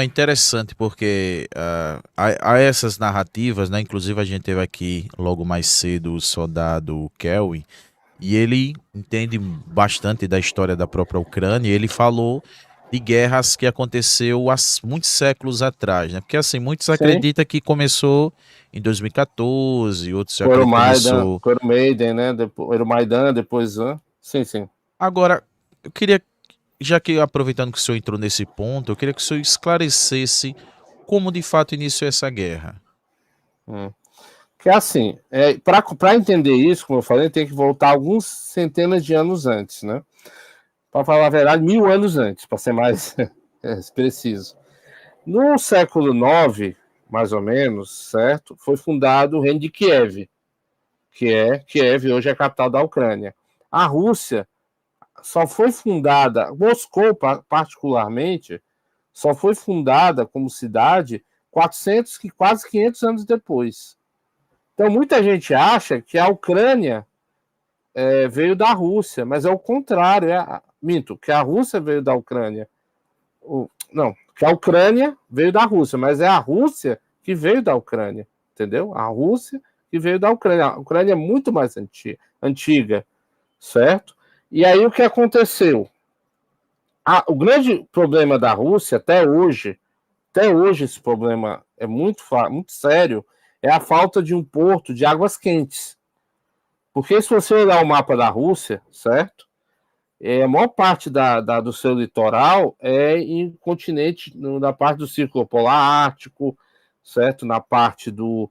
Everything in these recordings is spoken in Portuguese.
É interessante porque há essas narrativas, né? Inclusive a gente teve aqui logo mais cedo o soldado Kelvin, e ele entende bastante da história da própria Ucrânia, e ele falou de guerras que aconteceu há muitos séculos atrás, né? Porque assim, muitos Sim, acreditam que começou em 2014, outros com o acreditam que Euromaidan, começou. com o Euromaidan, né? Depois, Euromaidan, depois, sim, sim. Agora, eu queria, já que aproveitando que o senhor entrou nesse ponto, eu queria que o senhor esclarecesse como de fato iniciou essa guerra. Hum. Que é assim, para entender isso, como eu falei, tem que voltar alguns centenas de anos antes, né? Para falar a verdade, 1000 anos antes, para ser mais preciso. No século IX, mais ou menos, certo? Foi fundado o reino de Kiev, Kiev hoje é a capital da Ucrânia. A Rússia só foi fundada, Moscou particularmente, só foi fundada como cidade 400, quase 500 anos depois. Então muita gente acha que a Ucrânia veio da Rússia, mas é o contrário, minto, que a Rússia veio da Ucrânia. Não, que a Ucrânia veio da Rússia, mas é a Rússia que veio da Ucrânia, entendeu? A Rússia que veio da Ucrânia. A Ucrânia é muito mais antiga, certo? E aí o que aconteceu? O grande problema da Rússia até hoje esse problema é muito sério, é a falta de um porto de águas quentes. Porque se você olhar o mapa da Rússia, certo? A maior parte do seu litoral é em continente, na parte do Círculo Polar Ártico, certo? Na parte do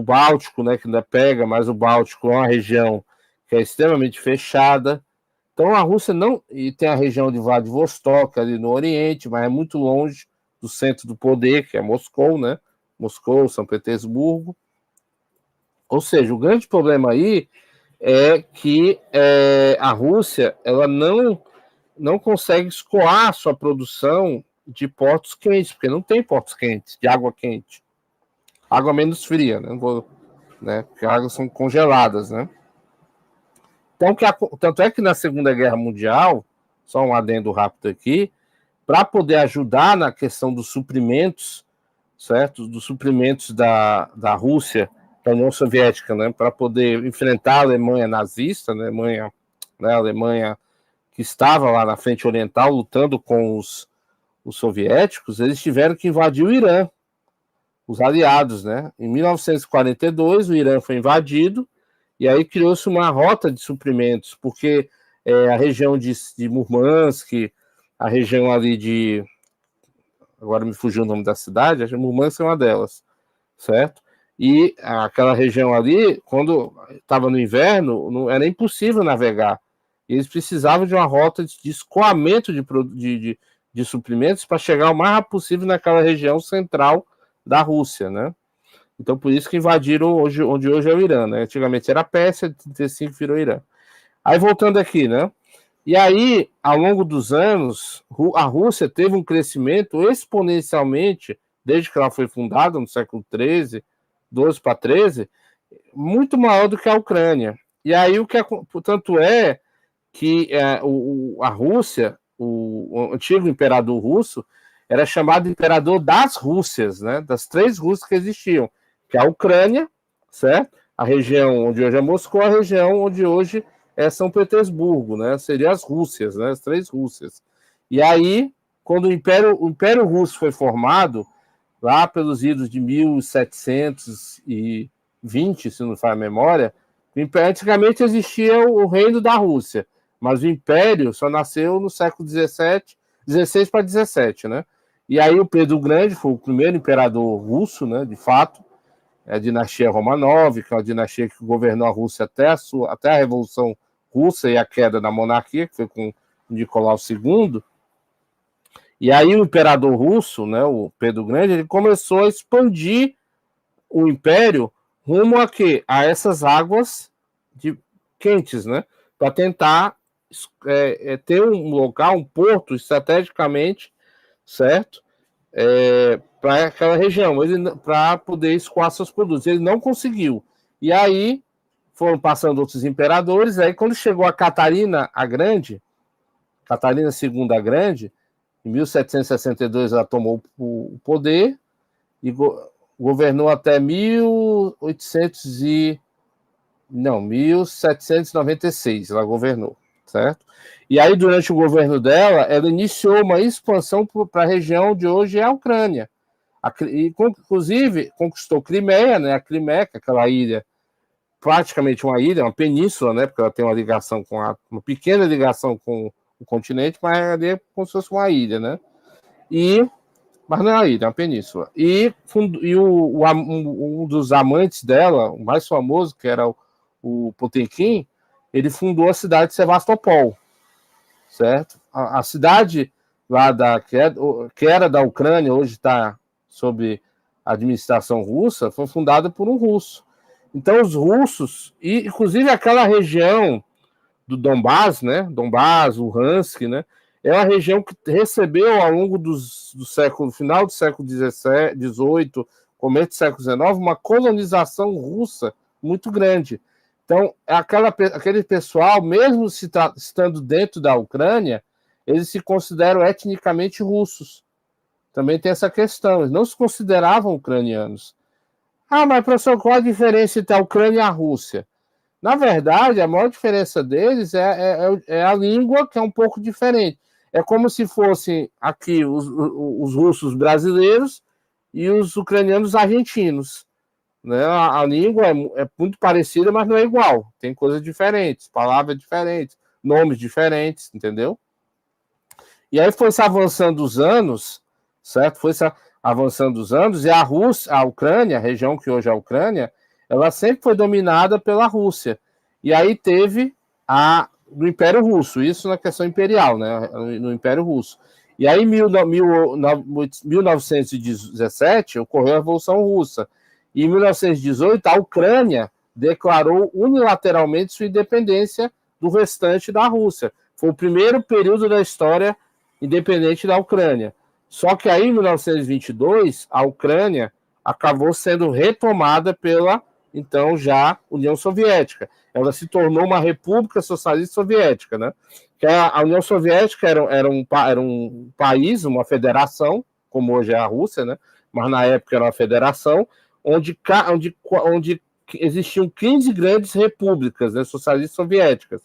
Báltico, né, que ainda pega, mas o Báltico é uma região que é extremamente fechada. Então a Rússia não. E tem a região de Vladivostok ali no Oriente, mas é muito longe do centro do poder, que é Moscou, né? Moscou, São Petersburgo. Ou seja, o grande problema aí é que a Rússia ela não consegue escoar a sua produção de portos quentes, porque não tem portos quentes, de água quente. Água menos fria, né? Porque as águas são congeladas, né? Então, tanto é que na Segunda Guerra Mundial, só um adendo rápido aqui, para poder ajudar na questão dos suprimentos, certo? Dos suprimentos da Rússia, da União Soviética, né? Para poder enfrentar a Alemanha nazista, a Alemanha que estava lá na frente oriental lutando com os soviéticos, eles tiveram que invadir o Irã, os aliados, né? Em 1942, o Irã foi invadido e aí criou-se uma rota de suprimentos, porque a região de Murmansk, a região ali agora me fugiu o nome da cidade, a Murmansk é uma delas, certo? E aquela região ali, quando estava no inverno, não era impossível navegar. Eles precisavam de uma rota de escoamento de suprimentos para chegar o mais rápido possível naquela região central da Rússia, né? Então, por isso que invadiram onde hoje é o Irã, né? Antigamente era a Pérsia, em 35 virou Irã. Aí, voltando aqui, né? E aí, ao longo dos anos, a Rússia teve um crescimento exponencialmente, desde que ela foi fundada, no século XIII, 12 para 13, muito maior do que a Ucrânia. E aí, tanto é que a Rússia, o antigo imperador russo, era chamado imperador das Rússias, né? Das três Rússias que existiam, que é a Ucrânia, certo? A região onde hoje é Moscou, a região onde hoje é São Petersburgo, né? Seriam as Rússias, né? As três Rússias. E aí, quando o Império Russo foi formado, lá pelos idos de 1720, se não faz a memória, antigamente existia o reino da Rússia, mas o Império só nasceu no século XVII, 16 para 17, né? E aí o Pedro Grande foi o primeiro imperador russo, né, de fato, a dinastia Romanov, que é uma dinastia que governou a Rússia até a Revolução Russa e a queda da monarquia, que foi com Nicolau II. E aí o imperador russo, né, o Pedro Grande, ele começou a expandir o império rumo a quê? A essas águas quentes, né? Para tentar ter um local, um porto estrategicamente, certo? Para aquela região, para poder escoar seus produtos. Ele não conseguiu. E aí foram passando outros imperadores. Aí quando chegou a Catarina a Grande, Catarina II a Grande, Em 1762 ela tomou o poder e governou até 1796 ela governou, certo? E aí, durante o governo dela, ela iniciou uma expansão para a região de hoje é a Ucrânia. Inclusive, conquistou Crimeia, né? A Crimeia, que é aquela ilha, praticamente uma ilha, uma península, né? Porque ela tem uma ligação uma pequena ligação com o continente, mas ali é como se fosse uma ilha, né? Mas não é uma ilha, é uma península. Um dos amantes dela, o mais famoso, que era o Potemkin, ele fundou a cidade de Sevastopol, certo? A cidade lá que era da Ucrânia, hoje está sob administração russa, foi fundada por um russo. Então os russos, e inclusive aquela região do Donbás, né? Donbás, Luhansk, né? É uma região que recebeu ao longo do final do século XVIII, começo do século XIX, uma colonização russa muito grande. Então, aquele pessoal, mesmo estando dentro da Ucrânia, eles se consideram etnicamente russos. Também tem essa questão, eles não se consideravam ucranianos. Ah, mas professor, qual a diferença entre a Ucrânia e a Rússia? Na verdade, a maior diferença deles é a língua, que é um pouco diferente. É como se fossem aqui os russos brasileiros e os ucranianos argentinos. Né? A língua é muito parecida, mas não é igual. Tem coisas diferentes, palavras diferentes, nomes diferentes, entendeu? E aí foi se avançando os anos, certo? Foi se avançando os anos, e a Ucrânia, a região que hoje é a Ucrânia, ela sempre foi dominada pela Rússia. E aí teve do Império Russo, isso na questão imperial, né? No Império Russo. E aí, em 1917, ocorreu a Revolução Russa. E em 1918, a Ucrânia declarou unilateralmente sua independência do restante da Rússia. Foi o primeiro período da história independente da Ucrânia. Só que aí, em 1922, a Ucrânia acabou sendo retomada pela, então, já União Soviética. Ela se tornou uma república socialista soviética, né? Que a União Soviética era um país, uma federação, como hoje é a Rússia, né? Mas na época era uma federação, onde existiam 15 grandes repúblicas, né, socialistas soviéticas.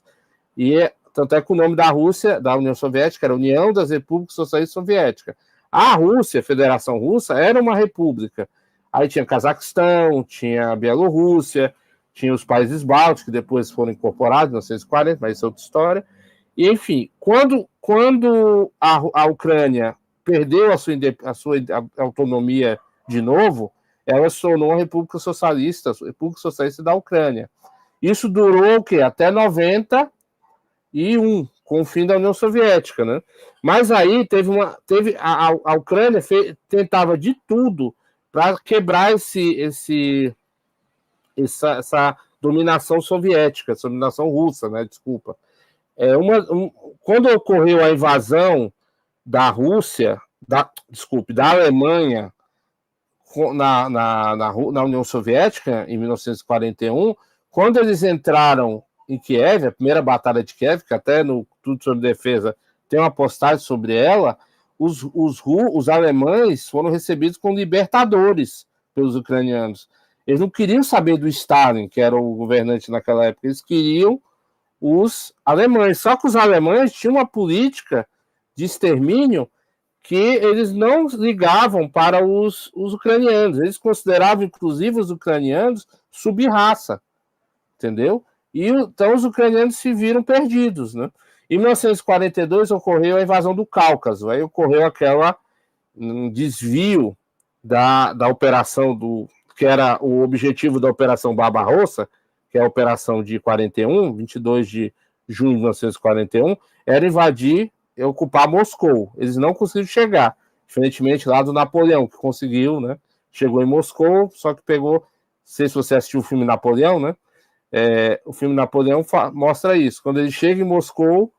E tanto é que o nome da Rússia, da União Soviética, era União das Repúblicas Socialistas Soviéticas. A Rússia, a Federação Russa, era uma república. Aí tinha Cazaquistão, tinha a Bielorrússia, tinha os países bálticos, que depois foram incorporados em 1940, mas isso é outra história. E, enfim, quando a Ucrânia perdeu a sua autonomia de novo, ela se tornou uma República Socialista da Ucrânia. Isso durou o quê? Até 91, com o fim da União Soviética, né? Mas aí a Ucrânia tentava de tudo para quebrar essa dominação soviética, essa dominação russa, né? Desculpa. Quando ocorreu a invasão da Rússia, da Alemanha na União Soviética, em 1941, quando eles entraram em Kiev, a primeira batalha de Kiev, que até no Tudo sobre Defesa tem uma postagem sobre ela, os alemães foram recebidos como libertadores pelos ucranianos. Eles não queriam saber do Stalin, que era o governante naquela época, eles queriam os alemães. Só que os alemães tinham uma política de extermínio que eles não ligavam para os ucranianos. Eles consideravam, inclusive, os ucranianos sub-raça, entendeu? E então os ucranianos se viram perdidos, né? Em 1942 ocorreu a invasão do Cáucaso, aí ocorreu um desvio da operação que era o objetivo da Operação Barbarossa, que é a operação de 41, 22 de junho de 1941, era invadir e ocupar Moscou. Eles não conseguiram chegar, diferentemente lá do Napoleão, que conseguiu, né? Chegou em Moscou, só que pegou, não sei se você assistiu o filme Napoleão, né? O filme Napoleão mostra isso. Quando ele chega em Moscou,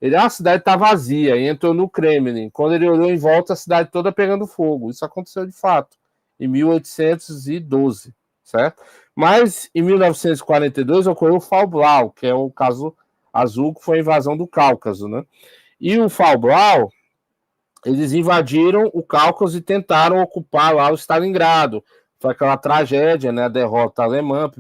a cidade está vazia, e entrou no Kremlin. Quando ele olhou em volta, a cidade toda pegando fogo. Isso aconteceu de fato, em 1812, certo? Mas, em 1942, ocorreu o Fall Blau, que é o caso azul, que foi a invasão do Cáucaso, né? E o Fall Blau, eles invadiram o Cáucaso e tentaram ocupar lá o Stalingrado. Foi aquela tragédia, né, a derrota alemã,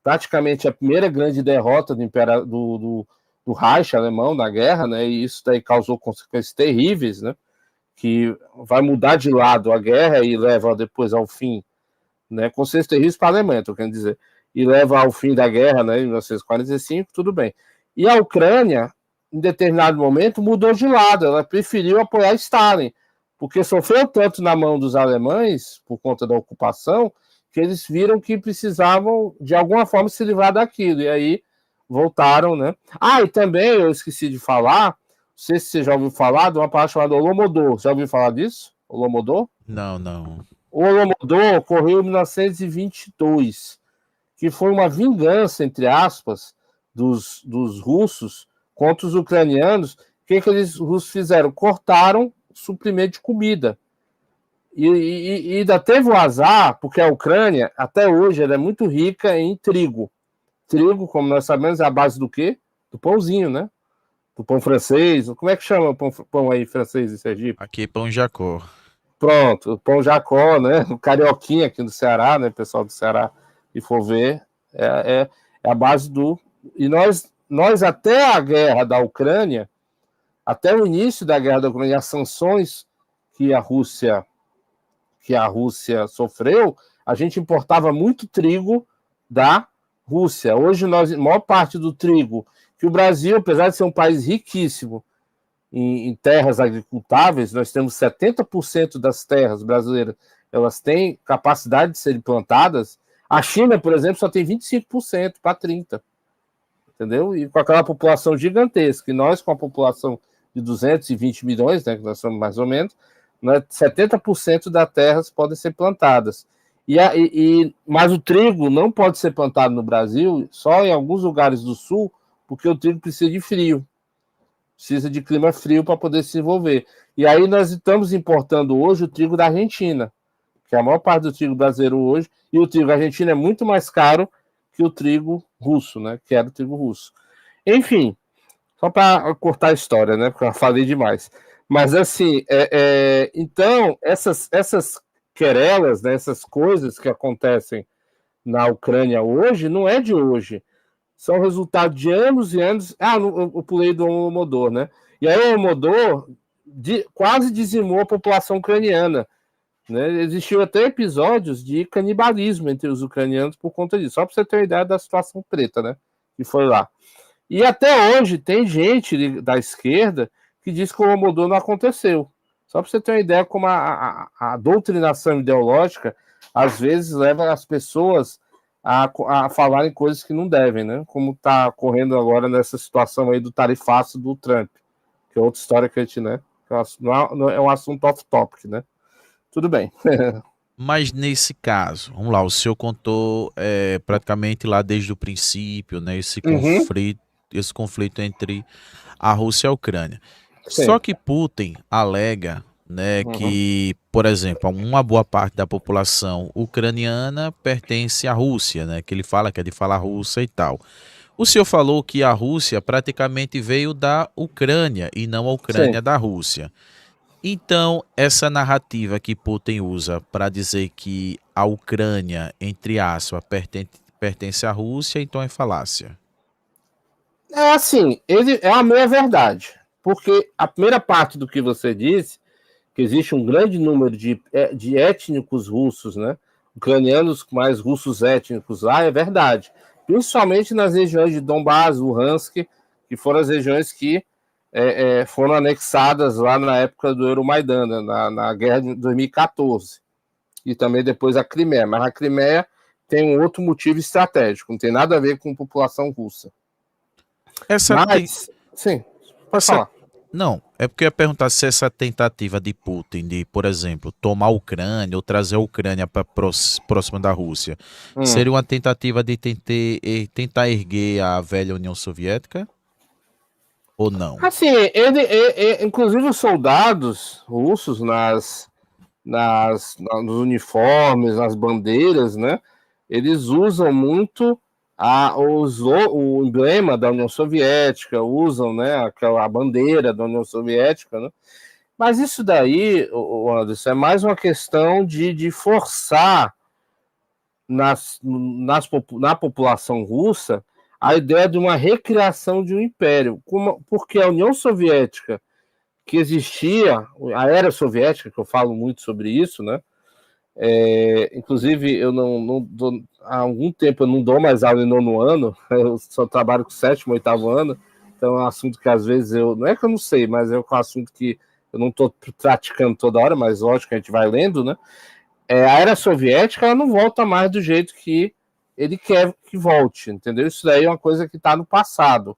praticamente a primeira grande derrota do Reich alemão na guerra, né, e isso daí causou consequências terríveis, né, que vai mudar de lado a guerra e leva depois ao fim, né, consequências terríveis para a Alemanha, estou querendo dizer, e leva ao fim da guerra, né, em 1945, tudo bem. E a Ucrânia, em determinado momento, mudou de lado, ela preferiu apoiar Stalin, porque sofreu tanto na mão dos alemães, por conta da ocupação, que eles viram que precisavam, de alguma forma, se livrar daquilo, e aí voltaram, né? Ah, e também, eu esqueci de falar, não sei se você já ouviu falar de uma palavra chamada Holodomor, já ouviu falar disso? Holodomor? Não, não. O Holodomor ocorreu em 1922, que foi uma vingança, entre aspas, dos russos contra os ucranianos. O que eles russos fizeram? Cortaram o suprimento de comida. E ainda teve o azar, porque a Ucrânia, até hoje, ela é muito rica em trigo. Trigo, como nós sabemos, é a base do quê? Do pãozinho, né? Do pão francês. Como é que chama o pão aí francês em Sergipe? Aqui, pão Jacó. Pronto, o pão Jacó, né? O carioquinha aqui do Ceará, né? O pessoal do Ceará, e for ver, é a base do... E nós, até a guerra da Ucrânia, até o início da guerra da Ucrânia, as sanções que a Rússia sofreu, a gente importava muito trigo da Rússia. Hoje, a maior parte do trigo que o Brasil, apesar de ser um país riquíssimo em terras agricultáveis, nós temos 70% das terras brasileiras, elas têm capacidade de serem plantadas. A China, por exemplo, só tem 25% para 30%. Entendeu? E com aquela população gigantesca, e nós com a população de 220 milhões, né, que nós somos mais ou menos, né, 70% das terras podem ser plantadas. Mas o trigo não pode ser plantado no Brasil, só em alguns lugares do sul, porque o trigo precisa de frio. Precisa de clima frio para poder se desenvolver. E aí nós estamos importando hoje o trigo da Argentina, que é a maior parte do trigo brasileiro hoje, e o trigo argentino é muito mais caro que o trigo russo, né? Que era o trigo russo. Enfim, só para cortar a história, né? Porque eu falei demais. Mas assim, então, essas querelas, né, essas coisas que acontecem na Ucrânia hoje, não é de hoje. São resultado de anos e anos. Ah, eu pulei do Holodomor, né? E aí o Holodomor quase dizimou a população ucraniana. Né? Existiu até episódios de canibalismo entre os ucranianos por conta disso. Só para você ter uma ideia da situação preta, né? Que foi lá. E até hoje tem gente da esquerda que diz que o Holodomor não aconteceu. Só para você ter uma ideia como a doutrinação ideológica às vezes leva as pessoas a falarem coisas que não devem, né? Como está ocorrendo agora nessa situação aí do tarifaço do Trump, que é outra história que a gente, né? Não é um assunto off-topic, né? Tudo bem. Mas nesse caso, vamos lá, o senhor contou praticamente lá desde o princípio, né, esse conflito entre a Rússia e a Ucrânia. Sim. Só que Putin alega, né, que, por exemplo, uma boa parte da população ucraniana pertence à Rússia, né, que ele fala que é de falar russa e tal. O senhor falou que a Rússia praticamente veio da Ucrânia e não a Ucrânia da Rússia. Então, essa narrativa que Putin usa para dizer que a Ucrânia, entre aspas, pertence à Rússia, então é falácia. É assim, ele é a meia verdade, porque a primeira parte do que você disse, que existe um grande número de étnicos russos, né? Ucranianos mais russos étnicos lá, é verdade. Principalmente nas regiões de Donbás, Luhansk, que foram as regiões que foram anexadas lá na época do Euromaidan, né, na guerra de 2014. E também depois a Crimeia. Mas a Crimeia tem um outro motivo estratégico, não tem nada a ver com a população russa. Sim, pode falar. Não, é porque eu ia perguntar se essa tentativa de Putin de, por exemplo, tomar a Ucrânia ou trazer a Ucrânia para próxima da Rússia, seria uma tentativa de tentar erguer a velha União Soviética? Ou não? Assim, inclusive os soldados russos nos uniformes, nas bandeiras, né? Eles usam muito o emblema da União Soviética, usam, né, a bandeira da União Soviética, né? Mas isso daí, Anderson, é mais uma questão de forçar na população russa a ideia de uma recriação de um império, porque a União Soviética, que existia, a era soviética, que eu falo muito sobre isso, né? Inclusive, eu não dou, há algum tempo eu não dou mais aula em nono ano, eu só trabalho com sétimo, oitavo ano, então é um assunto que às vezes não é que eu não sei, mas é um assunto que eu não estou praticando toda hora, mas lógico que a gente vai lendo, né? A era soviética ela não volta mais do jeito que ele quer que volte, entendeu? Isso daí é uma coisa que está no passado.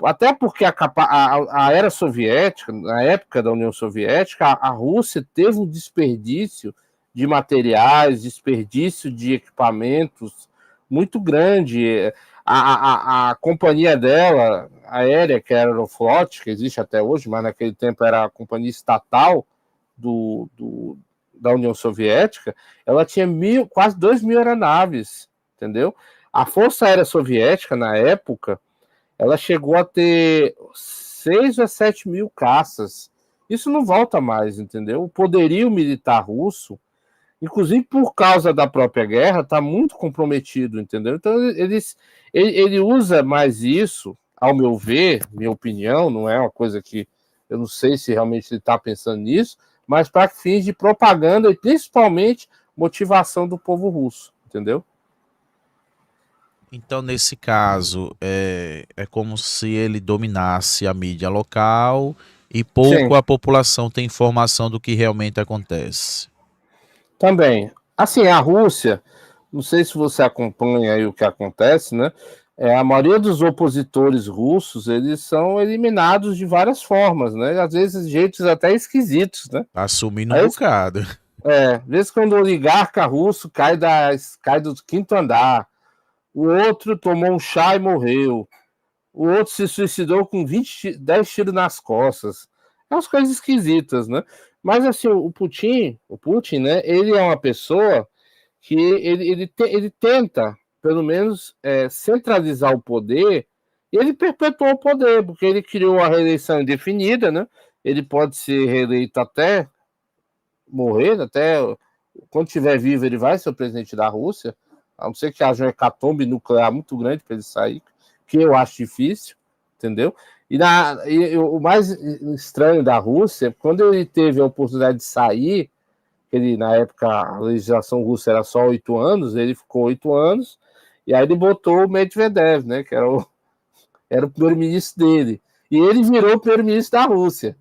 Até porque a era soviética, na época da União Soviética, a Rússia teve um desperdício de materiais, desperdício de equipamentos muito grande. A companhia dela, aérea, que era a Aeroflot, que existe até hoje, mas naquele tempo era a companhia estatal da União Soviética, ela tinha quase 2.000 aeronaves, entendeu? A Força Aérea Soviética, na época, ela chegou a ter 6 a 7 mil caças. Isso não volta mais, entendeu? O poderio militar russo, inclusive por causa da própria guerra, está muito comprometido, entendeu? Então ele usa mais isso, ao meu ver, minha opinião, não é uma coisa que eu não sei se realmente ele está pensando nisso, mas para fins de propaganda e principalmente motivação do povo russo, entendeu? Então, nesse caso, é como se ele dominasse a mídia local e pouco Sim, a população tem informação do que realmente acontece. também. Assim, a Rússia, não sei se você acompanha aí o que acontece, né? A maioria dos opositores russos, eles são eliminados de várias formas, né? Às vezes de jeitos até esquisitos, né? Assumindo um Aí, bocado. às vezes quando o oligarca russo cai do quinto andar, o outro tomou um chá e morreu, o outro se suicidou com 10 tiros nas costas. É umas coisas esquisitas, né? Mas assim, o Putin, né? Ele é uma pessoa que ele tenta, pelo menos, centralizar o poder, e ele perpetuou o poder, porque ele criou a reeleição indefinida, né? Ele pode ser reeleito até morrer, até quando estiver vivo, ele vai ser o presidente da Rússia, a não ser que haja um hecatombe nuclear muito grande para ele sair, que eu acho difícil, entendeu? E o mais estranho da Rússia, quando ele teve a oportunidade de sair, ele, na época, a legislação russa era só 8 anos, ele ficou 8 anos, e aí ele botou o Medvedev, né, que era o primeiro-ministro dele. E ele virou o primeiro-ministro da Rússia.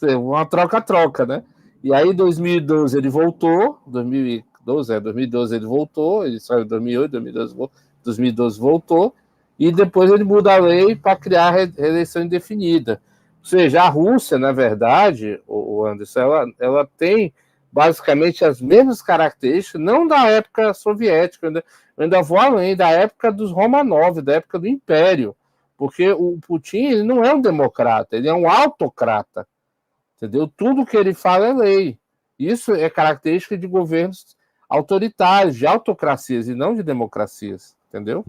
Uma troca-troca, né? E aí, em 2012, ele voltou, 2012 ele voltou, ele saiu em 2008, 2012 voltou, e depois ele muda a lei para criar a reeleição indefinida. Ou seja, a Rússia, na verdade, o Anderson, ela tem basicamente as mesmas características, não da época soviética, eu ainda vou além, da época dos Romanov, da época do Império, porque o Putin ele não é um democrata, ele é um autocrata, entendeu? Tudo que ele fala é lei. Isso é característica de governos autoritários, de autocracias e não de democracias, entendeu?